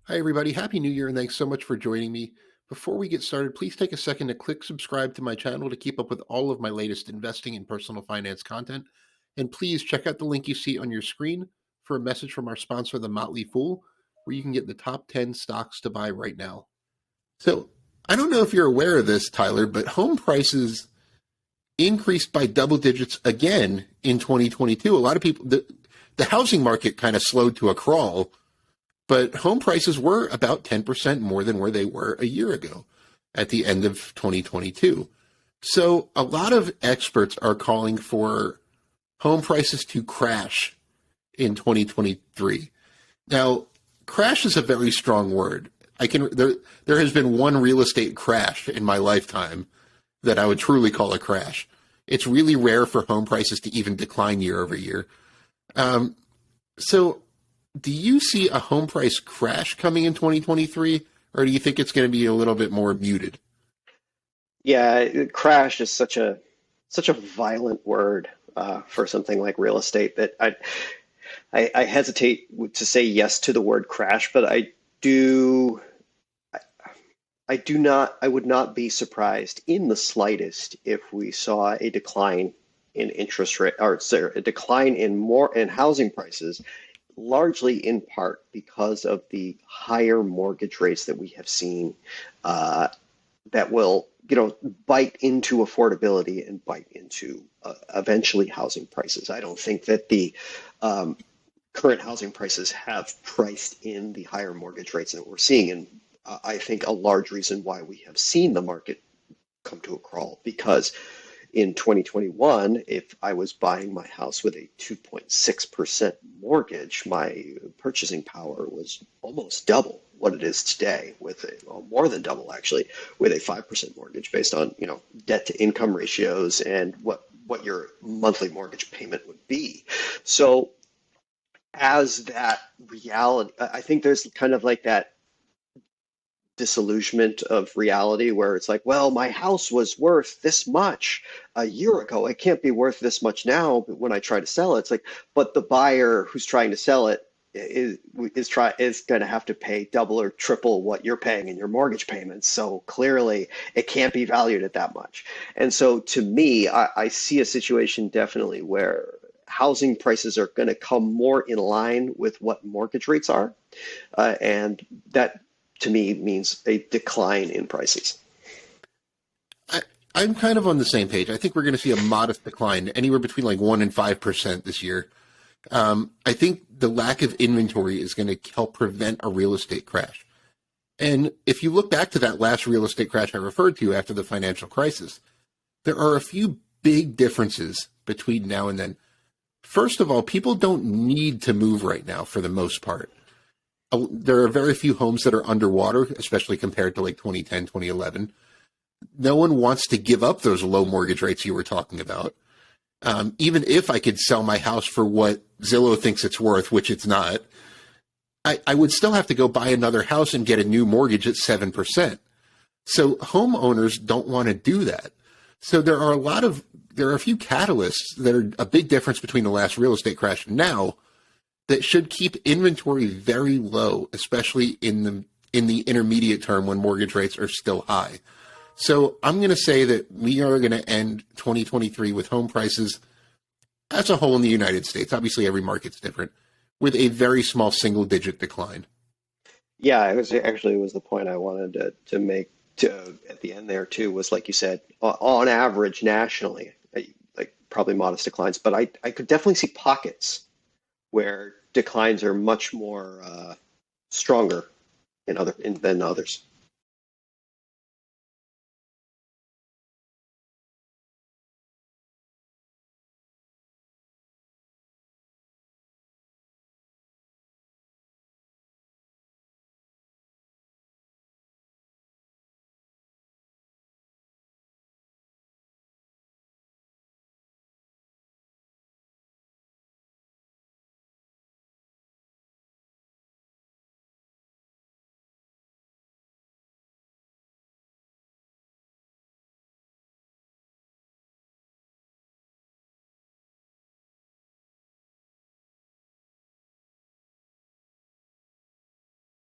Hi, everybody. Happy New Year, and thanks so much for joining me. Before we get started, please take a second to click subscribe to my channel to keep up with all of my latest investing and personal finance content. And please check out the link you see on your screen for a message from our sponsor, The Motley Fool, where you can get the top 10 stocks to buy right now. So, I don't know if you're aware of this, Tyler, but home prices increased by double digits again in 2022. A lot of people, the housing market kind of slowed to a crawl, but home prices were about 10% more than where they were a year ago at the end of 2022. So a lot of experts are calling for home prices to crash in 2023. Now, crash is a very strong word. There has been one real estate crash in my lifetime that I would truly call a crash. It's really rare for home prices to even decline year over year. So do you see a home price crash coming in 2023, or do you think it's going to be a little bit more muted? Yeah, crash is such a violent word for something like real estate that I hesitate to say yes to the word crash, but do I would not be surprised in the slightest if we saw a decline in interest rate, or sorry, a decline in housing prices, largely in part because of the higher mortgage rates that we have seen, that will, bite into affordability and bite into eventually housing prices. I don't think that the current housing prices have priced in the higher mortgage rates that we're seeing. And I think a large reason why we have seen the market come to a crawl, because in 2021, if I was buying my house with a 2.6% mortgage, my purchasing power was almost double what it is today, with more than double actually, with a 5% mortgage, based on debt to income ratios and what your monthly mortgage payment would be. So as that reality, I think there's kind of like that disillusionment of reality where it's like, well, my house was worth this much a year ago. It can't be worth this much now when I try to sell it. It's like, but the buyer who's trying to sell it is going to have to pay double or triple what you're paying in your mortgage payments. So clearly it can't be valued at that much. And so to me, I see a situation definitely where housing prices are going to come more in line with what mortgage rates are. And that to me means a decline in prices. I, I'm kind of on the same page. I think we're going to see a modest decline, anywhere between like 1 and 5% this year. I think the lack of inventory is going to help prevent a real estate crash. And if you look back to that last real estate crash I referred to after the financial crisis, there are a few big differences between now and then. First of all, people don't need to move right now for the most part. There are very few homes that are underwater, especially compared to like 2010, 2011. No one wants to give up those low mortgage rates you were talking about. Even if I could sell my house for what Zillow thinks it's worth, which it's not, I would still have to go buy another house and get a new mortgage at 7%. So homeowners don't want to do that. So there are a few catalysts that are a big difference between the last real estate crash and now, that should keep inventory very low, especially in the intermediate term when mortgage rates are still high. So I'm going to say that we are going to end 2023 with home prices as a whole in the United States. Obviously, every market's different, with a very small single-digit decline. Yeah, it was the point I wanted to make at the end there too, was like you said, on average nationally, like probably modest declines, but I could definitely see pockets where declines are much more stronger than others.